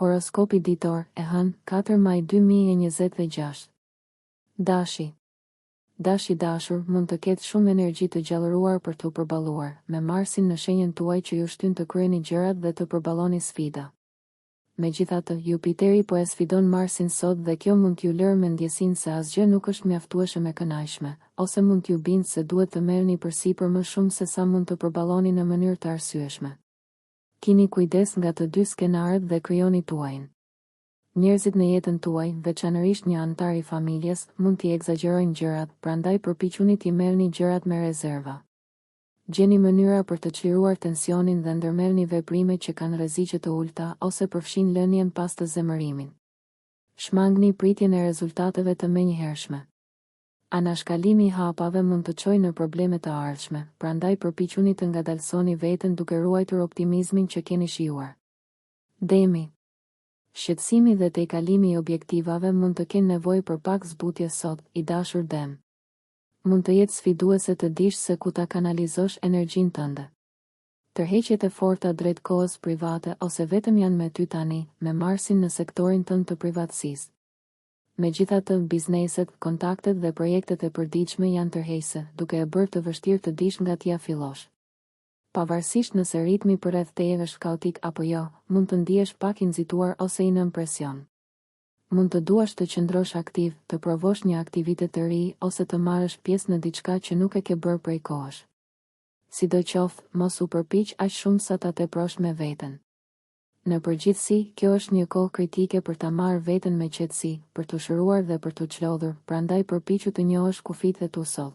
Horoskopi ditor, e hënë, 4 maj 2026. Dashi. Dashi dashur mund të ketë shumë energji të gjallëruar për të përballuar, me Marsin në shenjën tuaj që ju shtyn të kryeni gjërat dhe të përballoni sfida. Megjithatë, Jupiteri po e sfidon Marsin sot dhe kjo mund t'ju lërë mendjesinë se asgjë nuk është mjaftueshëm e kënaqshme, ose mund t'ju bindë se duhet të merrni përsipër më shumë se sa mund të përballoni në mënyrë të arsyeshme. Kini kujdes nga të dy skenarët dhe krijoni tuajin. Njerëzit në jetën tuaj, veçanërisht një antar i familjes, mund t'i egzagjerojnë gjërat, prandaj përpiquni t'i merrni gjërat me rezerva. Gjeni mënyra për të çliruar tensionin dhe ndërmerrni veprime që kanë rreziqe të ulta ose përfshin lënien pas të zemërimin. Shmangni pritjen e rezultateve të menjëhershme. Anashkalimi i hapave mund të çojë në probleme të ardhshme, prandaj përpiquni të ngadalsoni veten duke ruajtur optimizmin që keni shijuar. Demi. Shqetësimi dhe tejkalimi i objektivave mund të kenë nevojë për pak zbutje sot, i dashur Dem. Mund të jetë sfiduese të dish se ku ta kanalizosh energjinë tënde. Tërheqjet e forta drejt kohës private ose vetëm janë me ty tani, me Marsin në sektorin tënd të privatësisë. Megjithatë, bizneset, kontaktet dhe projektet e përditshme janë tërheqëse, duke e bërë të vështirë të dish nga t'ia fillosh. Pavarësisht nëse ritmi përreth teje është kaotik apo jo, mund të ndihesh pak i nxituar ose i nën presion. Mund të duash të qëndrosh aktiv, të provosh një aktivitet të ri ose të marrësh pjesë në diçka që nuk e ke bërë prej kohësh. Sidoqoftë, mos u përpiq aq shumë sa ta teprosh me veten. Në përgjithësi, kjo është një kohë kritike për ta marrë veten me qetësi, për të shëruar dhe për të çlodhur, prandaj përpiqu të njohësh kufit e tu sot.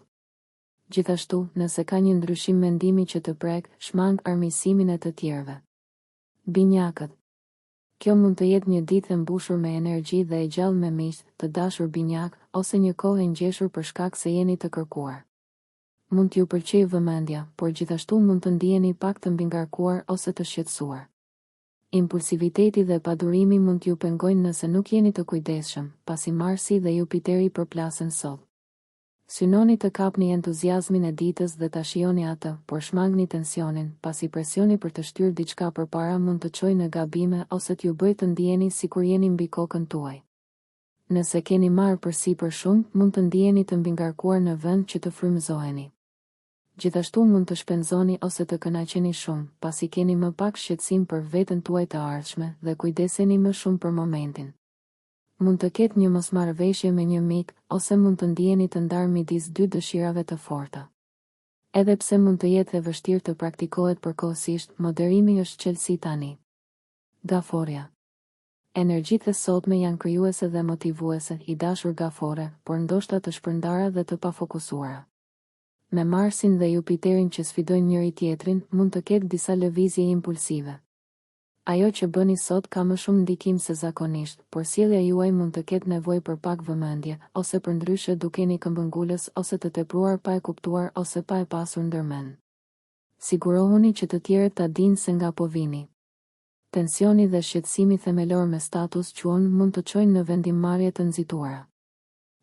Gjithashtu, nëse ka një ndryshim mendimi që të prek, shmang armiqësimin e të tjerëve. Binjakët. Kjo mund të jetë një ditë e mbushur me energji dhe e gjallë me miq, të dashur binjak, ose një kohë e ngjeshur për shkak se jeni të kërkuar. Mund t'ju pëlqejë vëmendja, por gjithashtu mund të ndiheni pak të mbingarkuar ose të shqetësuar. Impulsiviteti dhe padurimi mund t'ju pengojnë nëse nuk jeni të kujdesshëm, pasi Marsi dhe Jupiteri përplasen sot. Synoni të kapni entuziazmin e ditës dhe ta shijoni atë, por shmangni tensionin, pasi presioni për të shtyrë diçka përpara mund të çojë në gabime ose t'ju bëjë të ndiheni sikur jeni mbi kokën tuaj. Nëse keni marrë përsipër shumë, mund të ndiheni të mbingarkuar në vend që të frymëzoheni. Gjithashtu mund të shpenzoni ose të kënaqeni shumë, pasi keni më pak shqetësim për veten tuaj të ardhshme dhe kujdeseni më shumë për momentin. Mund të ketë një mosmarrëveshje me një mik, ose mund të ndiheni të ndarë midis dy dëshirave të forta. Edhe pse mund të jetë e vështirë të praktikohet përkohësisht, moderimi është çelësi tani. Gaforja. Energjitë e sotme janë krijuese dhe motivuese, i dashur gafore, por ndoshta të shpërndara dhe të pafokusuara. Me Marsin dhe Jupiterin që sfidojnë njëri tjetrin, mund të ketë disa lëvizje impulsive. Ajo që bëni sot ka më shumë ndikim se zakonisht, por sjellja juaj mund të ketë nevojë për pak vëmendje, ose përndryshe dukeni këmbëngulës ose të tepruar pa e kuptuar ose pa e pasur ndërmend. Sigurohuni që të tjerët ta dinë se nga po vini. Tensioni dhe shqetësimi themelor me status quo mund të çojnë në vendimmarrje të nxituara.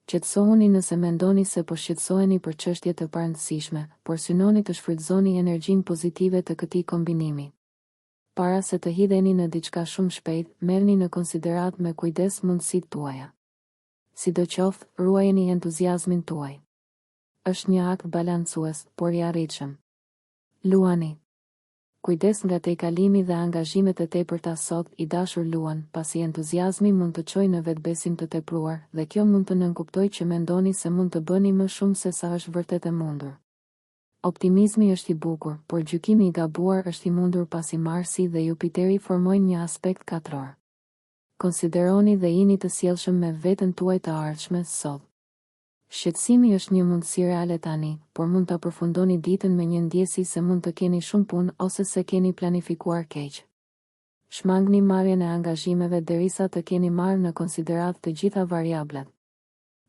Qetësohuni nëse mendoni se po shqetësoheni për çështje të parëndësishme, por synoni të shfrytëzoni energjinë pozitive të këtij kombinimi. Para se të hidheni në diçka shumë shpejt, merrni në konsiderat me kujdes mundësitë tuaja. Sidoqoftë, ruajeni entuziazmin tuaj. Është një akt balancues, por i arritshëm. Luani. Kujdes nga tejkalimi dhe angazhimet e tepërta sot, i dashur Luan, pasi entuziazmi mund të çojë në vetbesim të tepruar, dhe kjo mund të nënkuptojë që mendoni se mund të bëni më shumë se sa është vërtet e mundur. Optimizmi është i bukur, por gjykimi i gabuar është i mundur pasi Marsi dhe Jupiteri formojnë një aspekt katror. Konsideroni dhe jini të sjellshëm me veten tuaj të ardhshme sot. Shqetësimi është një mundësi reale tani, por mund ta përfundoni ditën me një ndjesi se mund të keni shumë punë ose se keni planifikuar keq. Shmangni marrjen e angazhimeve derisa të keni marrë në konsiderat të gjitha variablat.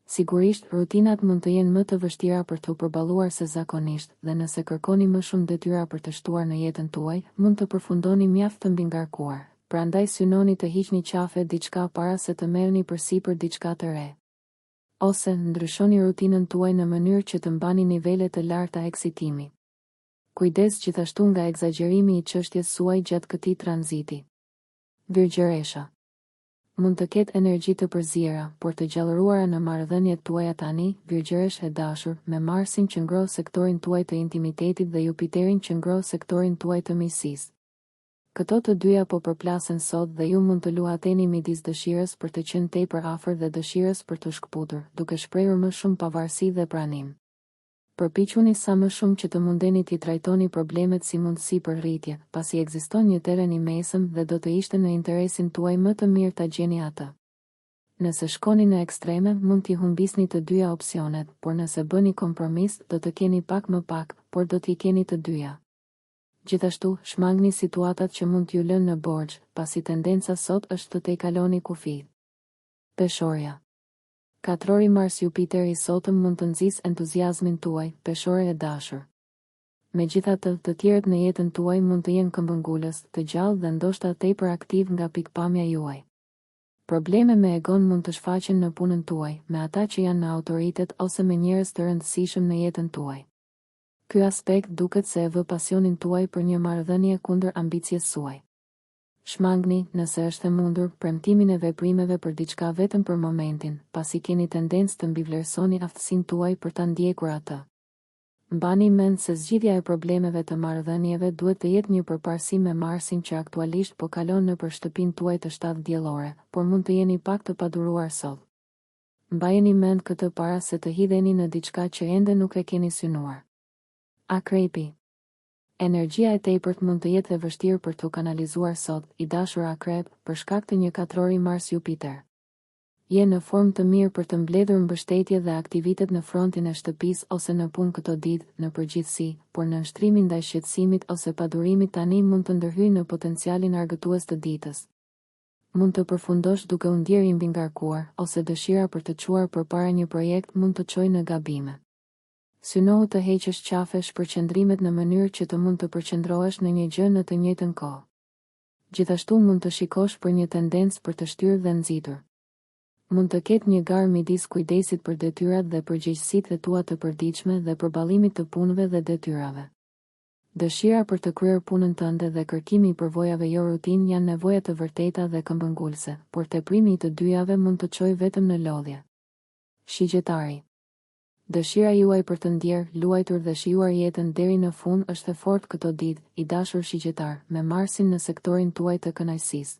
Sigurisht, rutinat mund të jenë më të vështira për të përballuar se zakonisht, dhe nëse kërkoni më shumë detyra për të shtuar në jetën tuaj, mund të përfundoni mjaft të mbingarkuar. Prandaj synoni të hiqni qafe diçka para se të merrni përsipër diçka të re. Ose ndryshoni rutinën tuaj në mënyrë që të mbani nivele të larta eksitimi. Kujdes gjithashtu nga egzagjerimi i çështjes suaj gjatë këtij tranziti. Virgjëresha. Mund të ketë energji të përzira, por të gjallëruara në marrëdhëniet tuaja tani, Virgjëresh e dashur, me Marsin që ngroh sektorin tuaj të intimitetit dhe Jupiterin që ngroh sektorin tuaj të miqësisë. Këto të dyja po përplasen sot dhe ju mund të luhateni midis dëshirës për të qenë tepër afër dhe dëshirës për të shkëputur, duke shprehur më shumë pavarësi dhe pranim. Përpiquni sa më shumë që të mundeni t'i trajtoni problemet si mundësi për rritje, pasi ekziston një teren i mesëm dhe do të ishte në interesin tuaj më të mirë ta gjeni atë. Nëse shkoni në ekstreme, mund t'i humbisni të dyja opsionet, por nëse bëni kompromis, do të keni pak më pak, por do t'i keni të dyja. Gjithashtu, shmangni situatat që mund t'ju lënë në borxh, pasi tendenca sot është të tejkaloni kufijt. Peshorja. Katrori Mars Jupiteri sotëm mund të nxjisë entuziazmin tuaj, peshore e dashur. Megjithatë, të tjerët në jetën tuaj mund të jenë këmbëngulës, të gjallë dhe ndoshta tepër aktiv nga pikpamja juaj. Probleme me egon mund të shfaqen në punën tuaj, me ata që janë në autoritet ose me njerëz të rëndësishëm në jetën tuaj. Ky aspekt duket se e vë pasionin tuaj për një marrëdhënie kundër ambicjes suaj. Shmangni, nëse është e mundur, premtimin e veprimeve për diçka vetëm për momentin, pasi keni tendencë të mbivlerësoni aftësinë tuaj për ta ndjekur atë. Mbani mend se zgjidhja e problemeve të marrëdhënieve duhet të jetë një përparësi me Marsin që aktualisht po kalon nëpër shtëpinë tuaj të 7 diellore, por mund të jeni pak të paduruar sot. Mbajeni mend këtë para se të hidheni në diçka që ende nuk e keni synuar. Akrepi. Energjia e tepërt mund të jetë e vështirë për të kanalizuar sot, i dashur akrep, për shkak të një katrori Mars Jupiter. Je në formë të mirë për të mbledhur mbështetje dhe aktivitet në frontin e shtëpisë ose në punë këto ditë, në përgjithësi, por në nshtrimin ndaj shqetësimit ose padurimit tani mund të ndërhyjë në potencialin argëtues të ditës. Mund të përfundosh duke u ndjerë i mbingarkuar, ose dëshira për të çuar përpara një projekt mund të çojë në gabime. Synohu të heqësh qafesh përqendrimet në mënyrë që të mund të përqendrohesh në një gjë në të njëjtën kohë. Gjithashtu mund të shikosh për një tendencë për të shtyrë dhe nxitur. Mund të ketë një garë midis kujdesit për detyrat dhe përgjegjësitë tua të përditshme dhe përballimit të punëve dhe detyrave. Dëshira për të kryer punën tënde dhe kërkimi i përvojave jo rutinë janë nevoja të vërteta dhe këmbëngulëse, por teprimi i të dyjave mund të çojë vetëm në lodhje. Shigjetari. Dëshira juaj për të ndjerë, luajtur dhe shijuar jetën deri në fund është e fortë këto ditë, i dashur shigjetar, me Marsin në sektorin tuaj të kënaqësisë.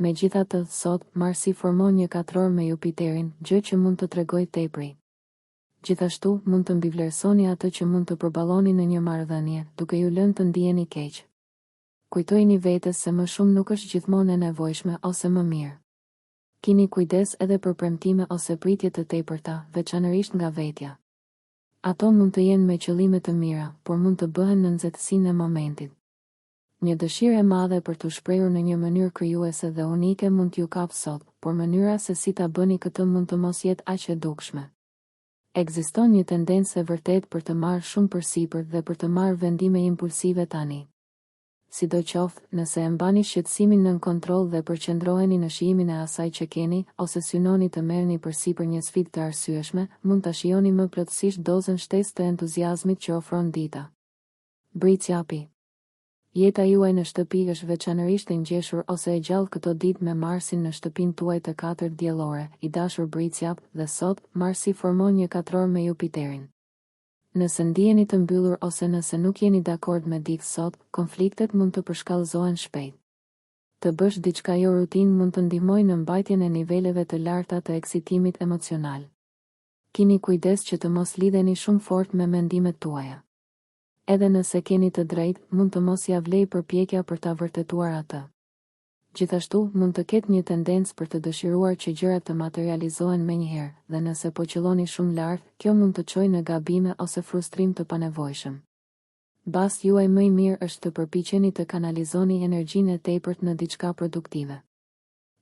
Megjithatë, sot, Marsi formon një katror me Jupiterin, gjë që mund të tregojë tepri. Gjithashtu, mund të mbivlerësoni atë që mund të përballoni në një marrëdhënie, duke ju lënë të ndiheni keq. Kujtojini vetes se më shumë nuk është gjithmonë e nevojshme ose më mirë. Kini kujdes edhe për premtime ose pritje të tepërta, veçanërisht nga vetja. Ato mund të jenë me qëllime të mira, por mund të bëhen në nxehtësinë e momentit. Një dëshirë e madhe për të shprehur në një mënyrë krijuese dhe unike mund t'ju kap sot, por mënyra se si ta bëni këtë mund të mos jetë aq e dukshme. Ekziston një tendencë e vërtetë për të marrë shumë përsipër dhe për të marrë vendime impulsive tani. Sidoqoftë, nëse e mbani shqetësimin nën kontroll dhe përqendroheni në shijimin e asaj që keni, ose synoni të merrni përsipër një sfidë të arsyeshme, mund ta shijoni më plotësisht dozën shtesë të entuziazmit që ofron dita. Bricjapi. Jeta juaj në shtëpi është veçanërisht e ngjeshur ose e gjallë këto ditë me Marsin në shtëpinë tuaj të 4 diellore, i dashur Bricjap, dhe sot, Marsi formon një katror me Jupiterin. Nëse ndiheni të mbyllur ose nëse nuk jeni dakord me dikë sot, konfliktet mund të përshkallëzohen shpejt. Të bësh diçka jo rutinë mund të ndihmojë në mbajtjen e niveleve të larta të eksitimit emocional. Kini kujdes që të mos lidheni shumë fort me mendimet tuaja. Edhe nëse keni të drejtë, mund të mos ia vlej përpjekja për ta vërtetuar atë. Gjithashtu, mund të ketë një tendencë për të dëshiruar që gjërat të materializohen menjëherë, dhe nëse po qëlloni shumë lart, kjo mund të çojë në gabime ose frustrim të panevojshëm. Basti juaj më i mirë është të përpiqeni të kanalizoni energjinë e tepërt në diçka produktive.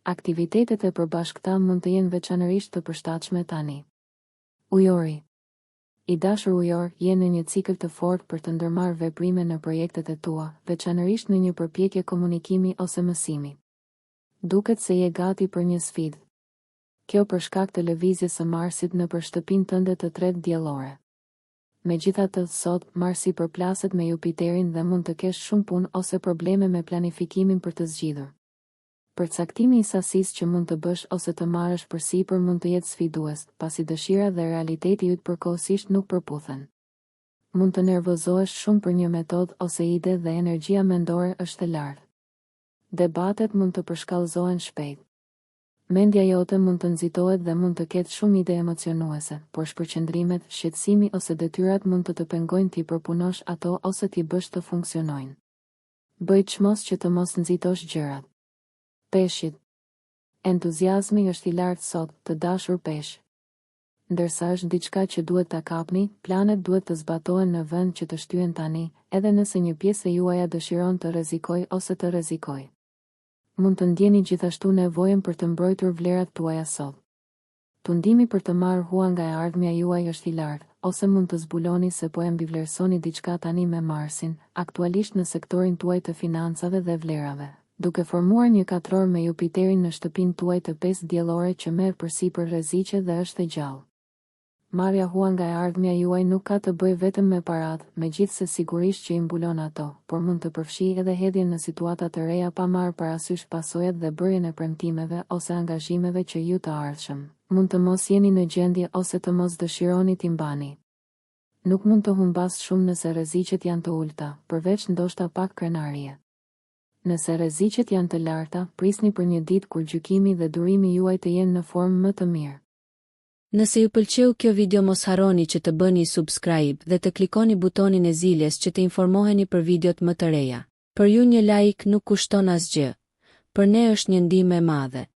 Aktivitetet e përbashkëta mund të jenë veçanërisht të përshtatshme tani. Ujori. I dashur ujor, je në një cikël të fortë për të ndërmarrë veprime në projektet e tua, veçanërisht në një përpjekje komunikimi ose mësimi. Duket se je gati për një sfidë. Kjo për shkak të lëvizjes së Marsit nëpër shtëpinë tënde të 3 diellore. Megjithatë, sot, Marsi përplaset me Jupiterin dhe mund të kesh shumë punë ose probleme me planifikimin për të zgjidhur. Përcaktimi i sasisë që mund të bësh ose të marrësh përsipër mund të jetë sfidues, pasi dëshira dhe realiteti yt përkohësisht nuk përputhen. Mund të nervozohesh shumë për një metodë ose ide dhe energjia mendore është e lartë. Debatet mund të përshkallëzohen shpejt. Mendja jote mund të nxitohet dhe mund të ketë shumë ide emocionuese, por shpërqendrimet, shqetësimi ose detyrat mund të pengojnë ti përpunosh ato ose ti bësh të funksionojnë. Bëj çmos që të mos nxitosh gjërat. Peshqit. Entuziazmi është i lartë sot, të dashur peshq. Ndërsa është diçka që duhet ta kapni, planet duhet të zbatohen në vend që të shtyen tani, edhe nëse një pjesë e juaja dëshiron të rrezikojë ose të rrezikojë. Mund të ndjeni gjithashtu nevojën për të mbrojtur vlerat tuaja sot. Tundimi për të marrë hua nga e ardhmja juaj është i lartë, ose mund të zbuloni se po e mbivlerësoni diçka tani me Marsin, aktualisht në sektorin tuaj të financave dhe vlerave, duke formuar një katror me Jupiterin në shtëpinë tuaj të 5 diellore që merr përsipër rreziqe dhe është e gjallë. Marrja hua nga e ardhmja juaj nuk ka të bëjë vetëm me paratë, megjithse sigurisht që i mbulon ato, por mund të përfshijë edhe hedhjen në situata të reja pa marrë parasysh pasojat dhe bërjen e premtimeve ose angazhimeve që ju të ardhshëm mund të mos jeni në gjendje ose të mos dëshironi t'i mbani. Nuk mund të humbas shumë nëse rreziqet janë të ulta, përveç ndoshta pak krenarie. Nëse rreziqet janë të larta, prisni për një ditë kur gjykimi dhe durimi juaj të jenë në formë më të mirë. Nëse ju pëlqeu kjo video mos harroni që të bëni subscribe dhe të klikoni butonin e ziljes që të informoheni për videot më të reja. Për ju një like nuk kushton asgjë. Për ne është një ndihmë e madhe.